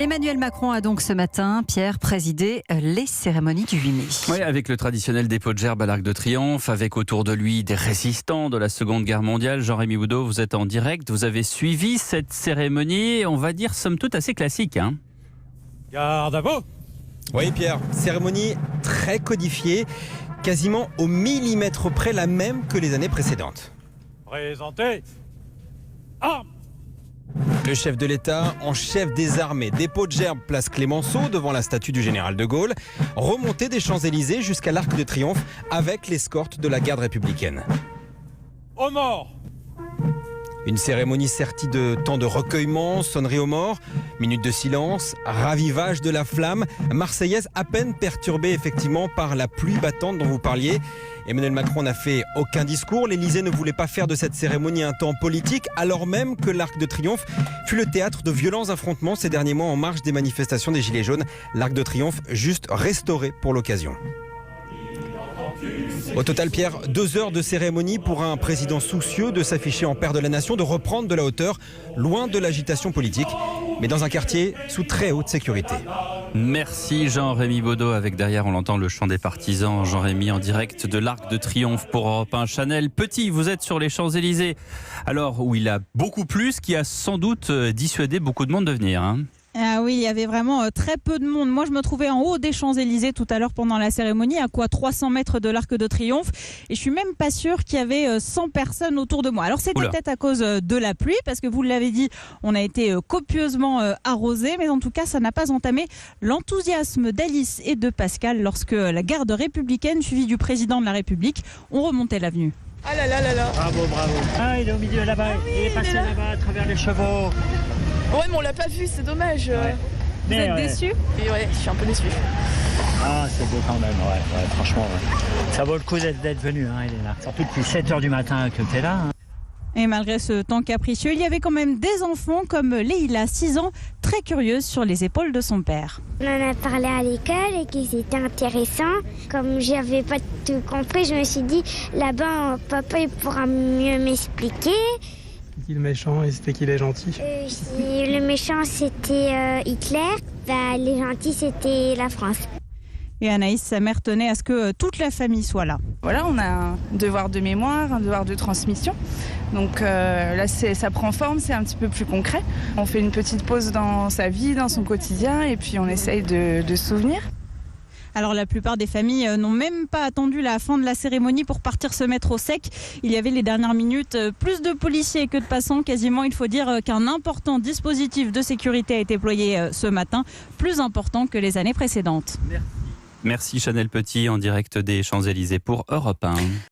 Emmanuel Macron a donc ce matin, Pierre, présidé les cérémonies du 8 mai. Oui, avec le traditionnel dépôt de gerbes à l'Arc de Triomphe, avec autour de lui des résistants de la Seconde Guerre mondiale. Jean-Rémy Boudot, vous êtes en direct, vous avez suivi cette cérémonie, on va dire somme toute assez classique. Garde à vous. Oui Pierre, cérémonie très codifiée, quasiment au millimètre près la même que les années précédentes. Présentez. Armes. Le chef de l'État en chef des armées, dépôt de gerbes place Clémenceau devant la statue du général de Gaulle, remontée des Champs-Élysées jusqu'à l'Arc de Triomphe avec l'escorte de la garde républicaine. Aux morts. Une cérémonie sertie de temps de recueillement, sonnerie aux morts, minute de silence, ravivage de la flamme, marseillaise à peine perturbée effectivement par la pluie battante dont vous parliez. Emmanuel Macron n'a fait aucun discours, l'Élysée ne voulait pas faire de cette cérémonie un temps politique, alors même que l'Arc de Triomphe fut le théâtre de violents affrontements ces derniers mois en marge des manifestations des Gilets jaunes. L'Arc de Triomphe juste restauré pour l'occasion. Au total, Pierre, 2 heures de cérémonie pour un président soucieux de s'afficher en père de la nation, de reprendre de la hauteur, loin de l'agitation politique, mais dans un quartier sous très haute sécurité. Merci Jean-Rémy Boudot, avec derrière on l'entend le chant des partisans. Jean-Rémy en direct de l'Arc de Triomphe pour Europe 1. Chanel Petit, vous êtes sur les Champs-Élysées, alors où il a beaucoup plu, ce qui a sans doute dissuadé beaucoup de monde de venir. Ah oui, il y avait vraiment très peu de monde. Moi, je me trouvais en haut des Champs-Élysées tout à l'heure pendant la cérémonie, à quoi 300 mètres de l'Arc de Triomphe. Et je suis même pas sûre qu'il y avait 100 personnes autour de moi. Alors, c'était peut-être à cause de la pluie, parce que vous l'avez dit, on a été copieusement arrosé. Mais en tout cas, ça n'a pas entamé l'enthousiasme d'Alice et de Pascal lorsque la garde républicaine, suivie du président de la République, ont remonté l'avenue. Ah là là là là. Bravo, bravo. Ah, il est au milieu là-bas. Il est passé là-bas à travers les chevaux. Ouais, mais on l'a pas vu, c'est dommage. Ouais. Vous êtes déçu ? Et ouais, je suis un peu déçu. Ah, c'est beau quand même, ouais, franchement. Ouais. Ça vaut le coup d'être venu, il est là. Surtout depuis 7h du matin que tu es là. Et malgré ce temps capricieux, il y avait quand même des enfants comme Leïla, 6 ans, très curieuse sur les épaules de son père. On en a parlé à l'école et que c'était intéressant. Comme j'avais pas tout compris, je me suis dit, là-bas, papa il pourra mieux m'expliquer. Qui le méchant et c'était qui les gentils? Le méchant c'était Hitler, les gentils c'était la France. Et Anaïs, sa mère, tenait à ce que toute la famille soit là. Voilà, on a un devoir de mémoire, un devoir de transmission. Donc là, ça prend forme, c'est un petit peu plus concret. On fait une petite pause dans sa vie, dans son quotidien, et puis on essaye de se souvenir. Alors la plupart des familles n'ont même pas attendu la fin de la cérémonie pour partir se mettre au sec. Il y avait les dernières minutes plus de policiers que de passants. Quasiment, il faut dire qu'un important dispositif de sécurité a été déployé ce matin, plus important que les années précédentes. Merci Chanel Petit en direct des Champs-Élysées pour Europe 1.